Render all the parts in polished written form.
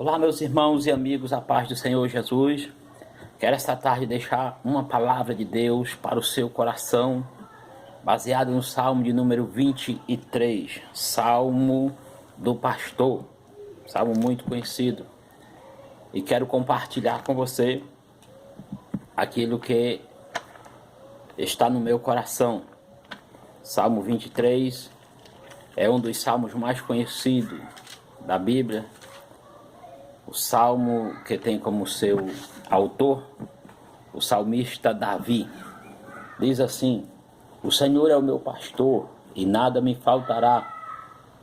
Olá, meus irmãos e amigos, a paz do Senhor Jesus. Quero esta tarde deixar uma palavra de Deus para o seu coração, baseado no Salmo de número 23, Salmo do Pastor, Salmo muito conhecido. E quero compartilhar com você aquilo que está no meu coração. Salmo 23 é um dos salmos mais conhecidos da Bíblia. O salmo que tem como seu autor o salmista Davi. Diz assim: o Senhor é o meu pastor e nada me faltará.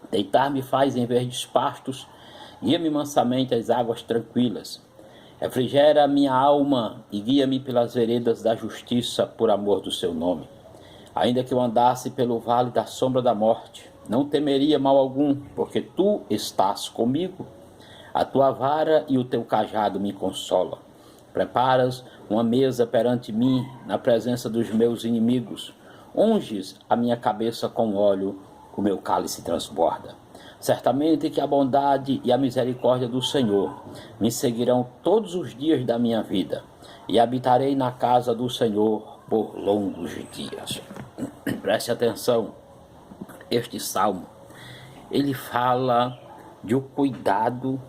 Deitar-me faz em verdes pastos, guia-me mansamente às águas tranquilas. Refrigera a minha alma e guia-me pelas veredas da justiça por amor do seu nome. Ainda que eu andasse pelo vale da sombra da morte, não temeria mal algum, porque tu estás comigo. A tua vara e o teu cajado me consolam. Preparas uma mesa perante mim, na presença dos meus inimigos. Unges a minha cabeça com óleo, o meu cálice transborda. Certamente que a bondade e a misericórdia do Senhor me seguirão todos os dias da minha vida, e habitarei na casa do Senhor por longos dias. Preste atenção, este salmo, ele fala de um cuidado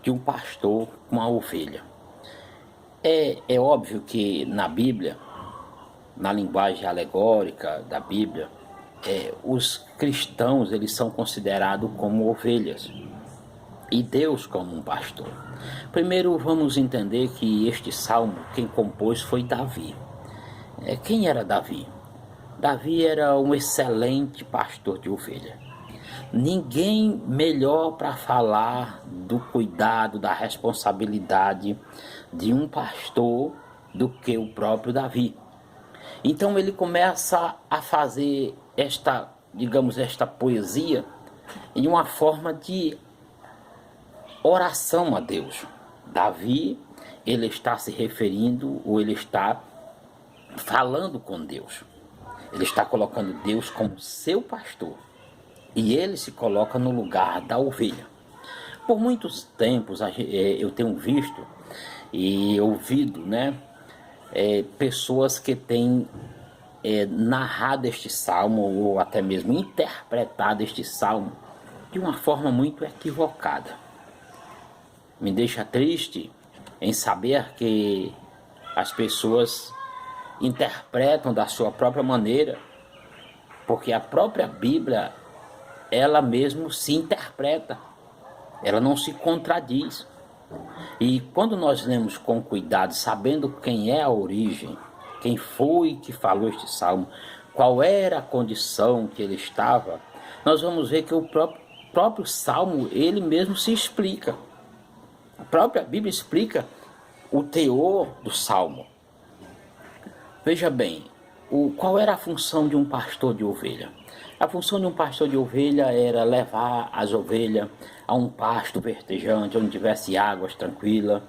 de um pastor com a ovelha. É óbvio que na Bíblia, na linguagem alegórica da Bíblia, os cristãos eles são considerados como ovelhas e Deus como um pastor. Primeiro vamos entender que este salmo, quem compôs foi Davi. Quem era Davi? Davi era um excelente pastor de ovelha. Ninguém melhor para falar do cuidado, da responsabilidade de um pastor do que o próprio Davi. Então ele começa a fazer esta poesia em uma forma de oração a Deus. Davi, ele está se referindo, ou ele está falando com Deus. Ele está colocando Deus como seu pastor. E ele se coloca no lugar da ovelha. Por muitos tempos eu tenho visto e ouvido, pessoas que têm narrado este salmo ou até mesmo interpretado este salmo de uma forma muito equivocada. Me deixa triste em saber que as pessoas interpretam da sua própria maneira, porque a própria Bíblia ela mesmo se interpreta, ela não se contradiz. E quando nós lemos com cuidado, sabendo quem é a origem, quem foi que falou este salmo, qual era a condição que ele estava, nós vamos ver que o próprio salmo, ele mesmo se explica. A própria Bíblia explica o teor do salmo. Veja bem, qual era a função de um pastor de ovelha? A função de um pastor de ovelha era levar as ovelhas a um pasto vertejante, onde tivesse águas tranquilas.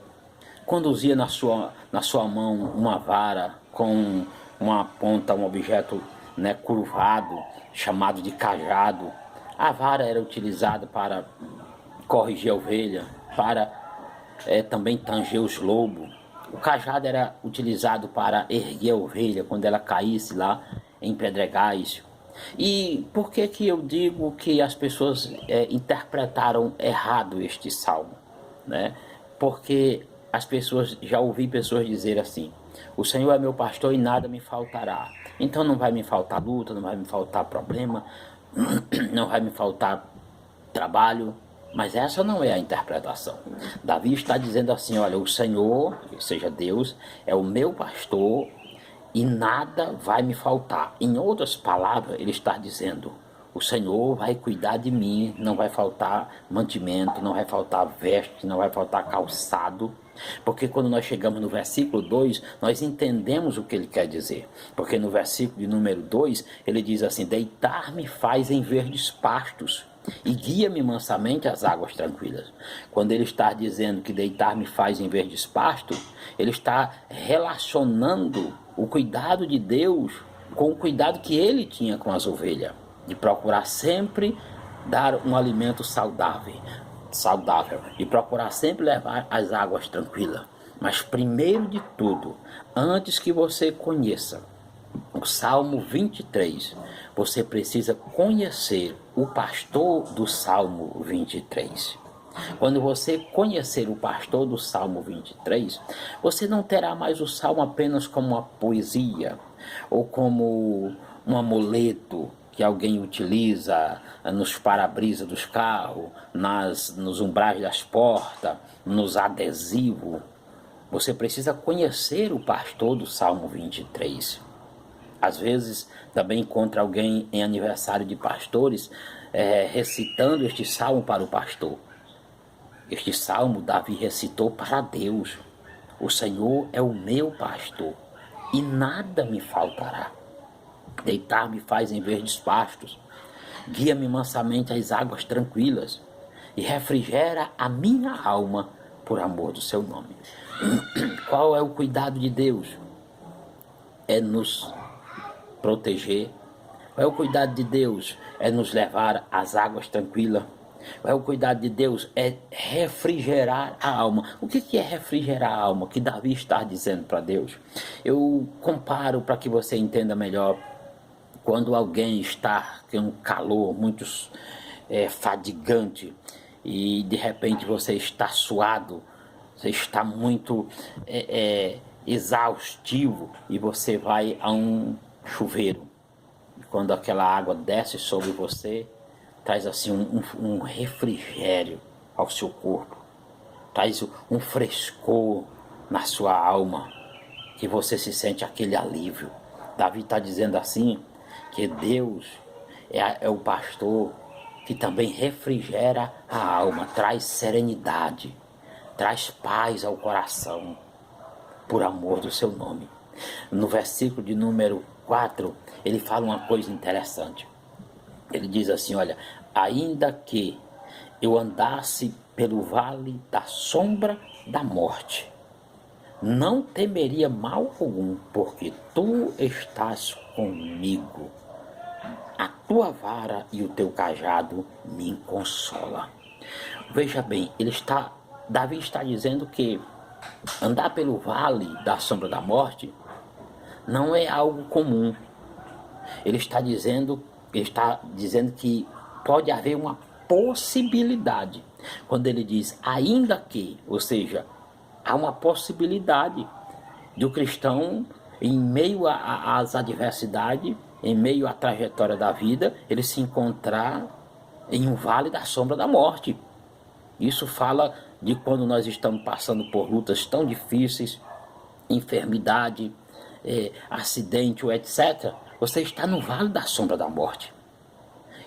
Conduzia na sua mão uma vara com uma ponta, um objeto curvado, chamado de cajado. A vara era utilizada para corrigir a ovelha, para também tanger os lobos. O cajado era utilizado para erguer a ovelha quando ela caísse lá em pedregais. E por que eu digo que as pessoas interpretaram errado este salmo? Porque já ouvi pessoas dizer assim: o Senhor é meu pastor e nada me faltará. Então não vai me faltar luta, não vai me faltar problema, não vai me faltar trabalho. Mas essa não é a interpretação. Davi está dizendo assim: olha, o Senhor, que seja Deus, é o meu pastor e nada vai me faltar. Em outras palavras, ele está dizendo: o Senhor vai cuidar de mim, não vai faltar mantimento, não vai faltar veste, não vai faltar calçado. Porque quando nós chegamos no versículo 2, nós entendemos o que ele quer dizer. Porque no versículo de número 2, ele diz assim: deitar-me faz em verdes pastos e guia-me mansamente às águas tranquilas. Quando ele está dizendo que deitar-me faz em verdes pastos, ele está relacionando o cuidado de Deus com o cuidado que ele tinha com as ovelhas, de procurar sempre dar um alimento saudável, saudável e procurar sempre levar as águas tranquilas. Mas primeiro de tudo, antes que você conheça o Salmo 23, você precisa conhecer o pastor do Salmo 23. Quando você conhecer o pastor do Salmo 23, você não terá mais o Salmo apenas como uma poesia ou como um amuleto que alguém utiliza nos para-brisa dos carros, nos umbrais das portas, nos adesivos. Você precisa conhecer o pastor do Salmo 23. Às vezes também encontra alguém em aniversário de pastores recitando este salmo para o pastor. Este salmo Davi recitou para Deus. O Senhor é o meu pastor e nada me faltará. Deitar-me faz em verdes pastos, guia-me mansamente às águas tranquilas e refrigera a minha alma por amor do seu nome. Qual é o cuidado de Deus? É nos proteger. Qual é o cuidado de Deus? É nos levar às águas tranquilas. Qual é o cuidado de Deus? É refrigerar a alma. O que é refrigerar a alma? Que Davi está dizendo para Deus. Eu comparo para que você entenda melhor. Quando alguém está com um calor muito fadigante e de repente você está suado, você está muito exaustivo e você vai a um chuveiro. E quando aquela água desce sobre você, traz assim um refrigério ao seu corpo, traz um frescor na sua alma, que você se sente aquele alívio. Davi está dizendo assim, que Deus é o pastor que também refrigera a alma, traz serenidade, traz paz ao coração, por amor do seu nome. No versículo de número 4, ele fala uma coisa interessante. Ele diz assim, olha, ainda que eu andasse pelo vale da sombra da morte, não temeria mal algum, porque tu estás comigo. A tua vara e o teu cajado me consolam. Veja bem, Davi está dizendo que andar pelo vale da sombra da morte não é algo comum. Ele está dizendo que pode haver uma possibilidade. Quando ele diz ainda que, ou seja, há uma possibilidade do cristão, em meio às adversidades, em meio à trajetória da vida, ele se encontrar em um vale da sombra da morte. Isso fala de quando nós estamos passando por lutas tão difíceis, enfermidade, acidente, etc. Você está no vale da sombra da morte.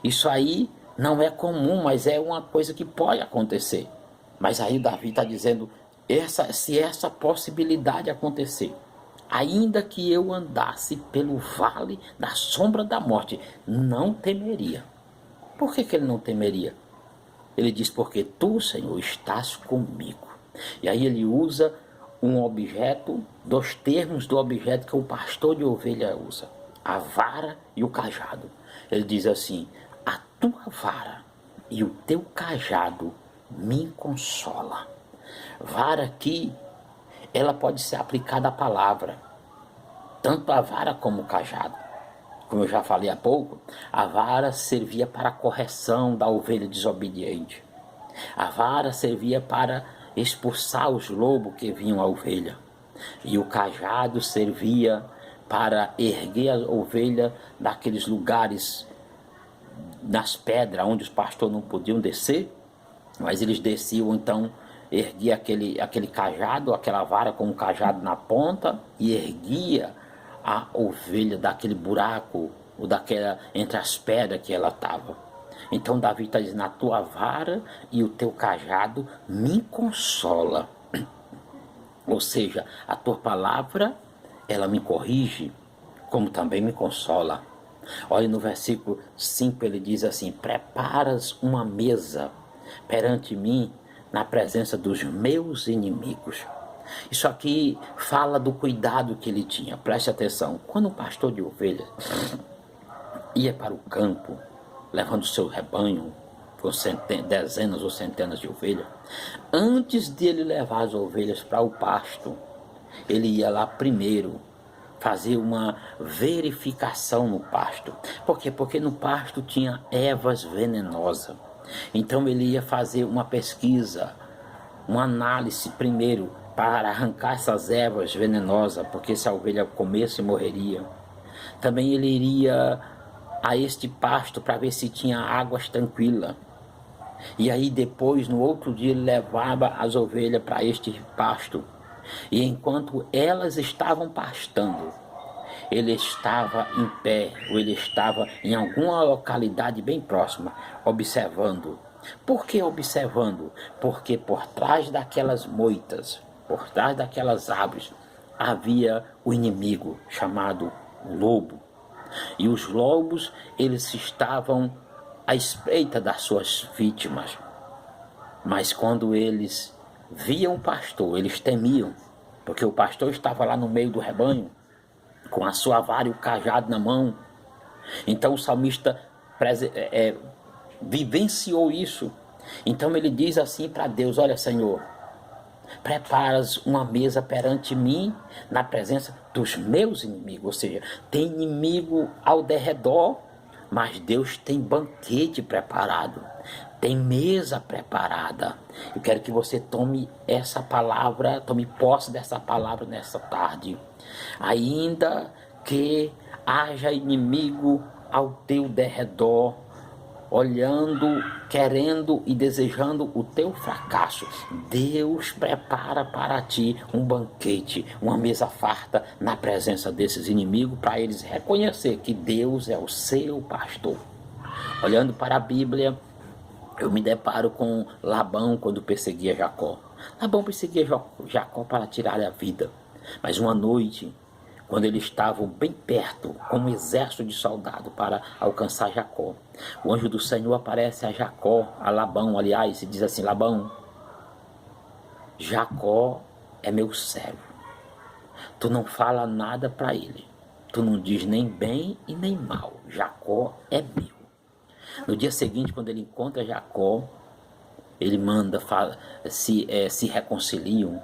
Isso aí não é comum, mas é uma coisa que pode acontecer. Mas aí Davi está dizendo, se essa possibilidade acontecer, ainda que eu andasse pelo vale da sombra da morte, não temeria. Por que ele não temeria? Ele diz, porque tu, Senhor, estás comigo. E aí ele usa um objeto, dos termos do objeto que o pastor de ovelha usa, a vara e o cajado. Ele diz assim, a tua vara e o teu cajado me consola. Vara aqui, ela pode ser aplicada à palavra, tanto a vara como o cajado. Como eu já falei há pouco, a vara servia para a correção da ovelha desobediente. A vara servia para expulsar os lobos que vinham à ovelha. E o cajado servia para erguer a ovelha daqueles lugares, nas pedras, onde os pastores não podiam descer, mas eles desciam, então erguia aquele cajado, aquela vara com um cajado na ponta, e erguia a ovelha daquele buraco, ou entre as pedras que ela estava. Então Davi está dizendo, a tua vara e o teu cajado me consola. Ou seja, a tua palavra, ela me corrige, como também me consola. Olha, no versículo 5 ele diz assim, preparas uma mesa perante mim na presença dos meus inimigos. Isso aqui fala do cuidado que ele tinha. Preste atenção, quando um pastor de ovelhas ia para o campo, levando o seu rebanho, com dezenas ou centenas de ovelhas, antes de ele levar as ovelhas para o pasto, ele ia lá primeiro fazer uma verificação no pasto. Por quê? Porque no pasto tinha ervas venenosas. Então ele ia fazer uma pesquisa, uma análise primeiro para arrancar essas ervas venenosas, porque se a ovelha comesse morreria. Também ele iria a este pasto para ver se tinha águas tranquilas. E aí depois, no outro dia, ele levava as ovelhas para este pasto. E enquanto elas estavam pastando, ele estava em pé, ou ele estava em alguma localidade bem próxima, observando. Por que observando? Porque por trás daquelas moitas, por trás daquelas árvores, havia o inimigo chamado lobo. E os lobos, eles estavam à espreita das suas vítimas. Mas quando eles viam o pastor, eles temiam, porque o pastor estava lá no meio do rebanho, com a sua vara e o cajado na mão. Então o salmista vivenciou isso. Então ele diz assim para Deus: olha, Senhor, preparas uma mesa perante mim na presença dos meus inimigos. Ou seja, tem inimigo ao derredor, mas Deus tem banquete preparado, tem mesa preparada. Eu quero que você tome essa palavra, tome posse dessa palavra nessa tarde. Ainda que haja inimigo ao teu derredor, olhando, querendo e desejando o teu fracasso, Deus prepara para ti um banquete, uma mesa farta na presença desses inimigos, para eles reconhecer que Deus é o seu pastor. Olhando para a Bíblia, eu me deparo com Labão quando perseguia Jacó. Labão perseguia Jacó para tirar a vida. Mas uma noite, quando eles estavam bem perto, com um exército de soldados para alcançar Jacó, o anjo do Senhor aparece a Jacó, a Labão, aliás, e diz assim: Labão, Jacó é meu servo. Tu não fala nada para ele. Tu não diz nem bem e nem mal. Jacó é meu. No dia seguinte, quando ele encontra Jacó, ele manda, se reconciliam,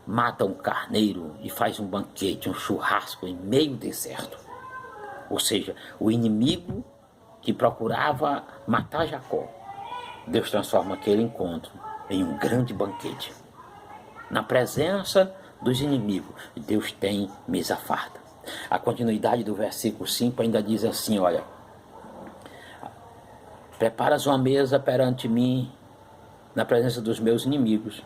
mata um carneiro e faz um banquete, um churrasco em meio deserto. Ou seja, o inimigo que procurava matar Jacó, Deus transforma aquele encontro em um grande banquete. Na presença dos inimigos, Deus tem mesa farta. A continuidade do versículo 5 ainda diz assim: olha, preparas uma mesa perante mim na presença dos meus inimigos,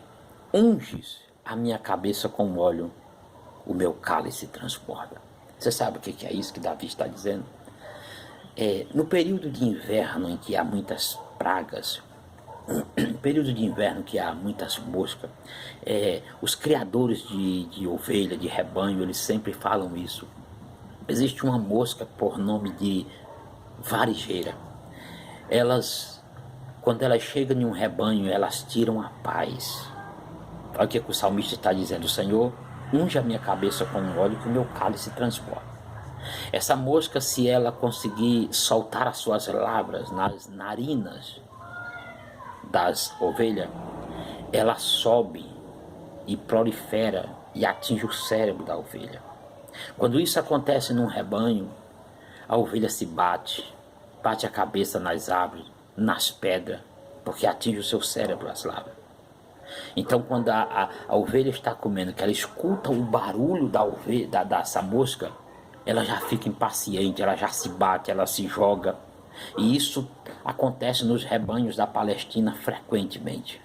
unges a minha cabeça com óleo, o meu cálice transborda. Você sabe o que é isso que Davi está dizendo? No período de inverno em que há muitas pragas, no período de inverno que há muitas moscas, os criadores de ovelha, de rebanho, eles sempre falam isso. Existe uma mosca por nome de varejeira. Quando elas chegam em um rebanho, elas tiram a paz. Olha o que o salmista está dizendo: Senhor, unge a minha cabeça com óleo, que o meu cálice transborda. Essa mosca, se ela conseguir soltar as suas lavras nas narinas das ovelhas, ela sobe e prolifera e atinge o cérebro da ovelha. Quando isso acontece num rebanho, a ovelha se bate a cabeça nas árvores, nas pedras, porque atinge o seu cérebro as lavras. Então, quando a ovelha está comendo, que ela escuta o barulho dessa mosca, ela já fica impaciente, ela já se bate, ela se joga. E isso acontece nos rebanhos da Palestina frequentemente.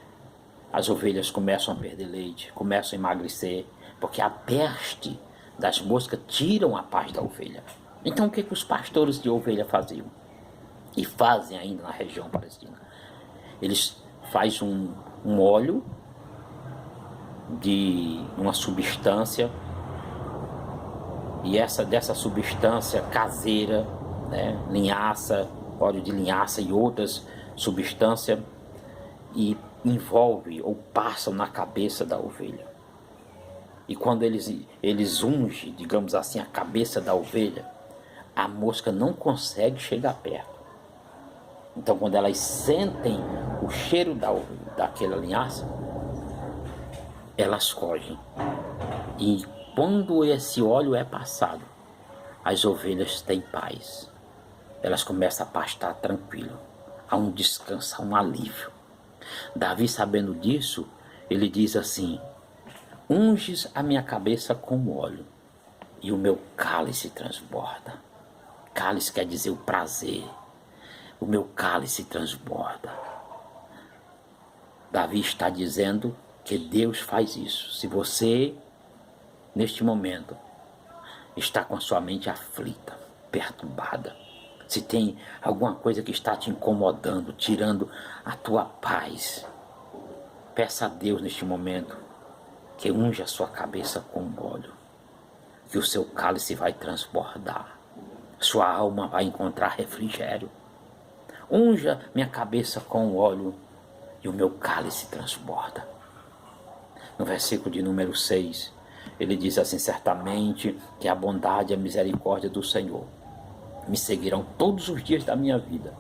As ovelhas começam a perder leite, começam a emagrecer, porque a peste das moscas tiram a paz da ovelha. Então, o que os pastores de ovelha faziam? E fazem ainda na região palestina? Eles fazem um óleo de uma substância, e dessa substância caseira, né, linhaça, óleo de linhaça e outras substâncias, e envolve ou passam na cabeça da ovelha. E quando eles ungem, digamos assim, a cabeça da ovelha, a mosca não consegue chegar perto. Então, quando elas sentem o cheiro daquela linhaça, elas fogem. E quando esse óleo é passado, as ovelhas têm paz. Elas começam a pastar tranquilo. Há um descanso, há um alívio. Davi, sabendo disso, ele diz assim: unges a minha cabeça com óleo e o meu cálice transborda. Cálice quer dizer o prazer. O meu cálice transborda. Davi está dizendo que Deus faz isso. Se você, neste momento, está com a sua mente aflita, perturbada, se tem alguma coisa que está te incomodando, tirando a tua paz, peça a Deus neste momento que unja a sua cabeça com óleo, que o seu cálice vai transbordar, sua alma vai encontrar refrigério. Unja minha cabeça com óleo e o meu cálice transborda. No versículo de número 6, ele diz assim: certamente que a bondade e a misericórdia do Senhor me seguirão todos os dias da minha vida,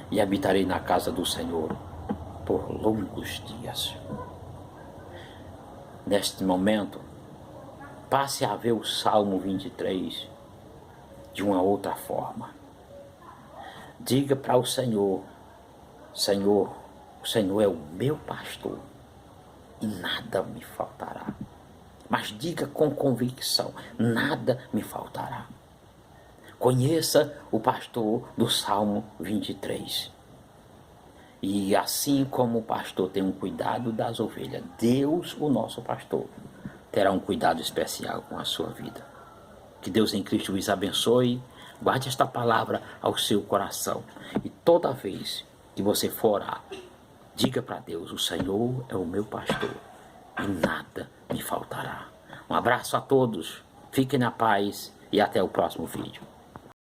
e habitarei na casa do Senhor por longos dias. Neste momento, passe a ver o Salmo 23 de uma outra forma. Diga para o Senhor: Senhor, o Senhor é o meu pastor e nada me faltará. Mas diga com convicção: nada me faltará. Conheça o pastor do Salmo 23. E assim como o pastor tem um cuidado das ovelhas, Deus, o nosso pastor, terá um cuidado especial com a sua vida. Que Deus em Cristo os abençoe. Guarde esta palavra ao seu coração. E toda vez que você for orar, diga para Deus: o Senhor é o meu pastor e nada me faltará. Um abraço a todos, fiquem na paz e até o próximo vídeo.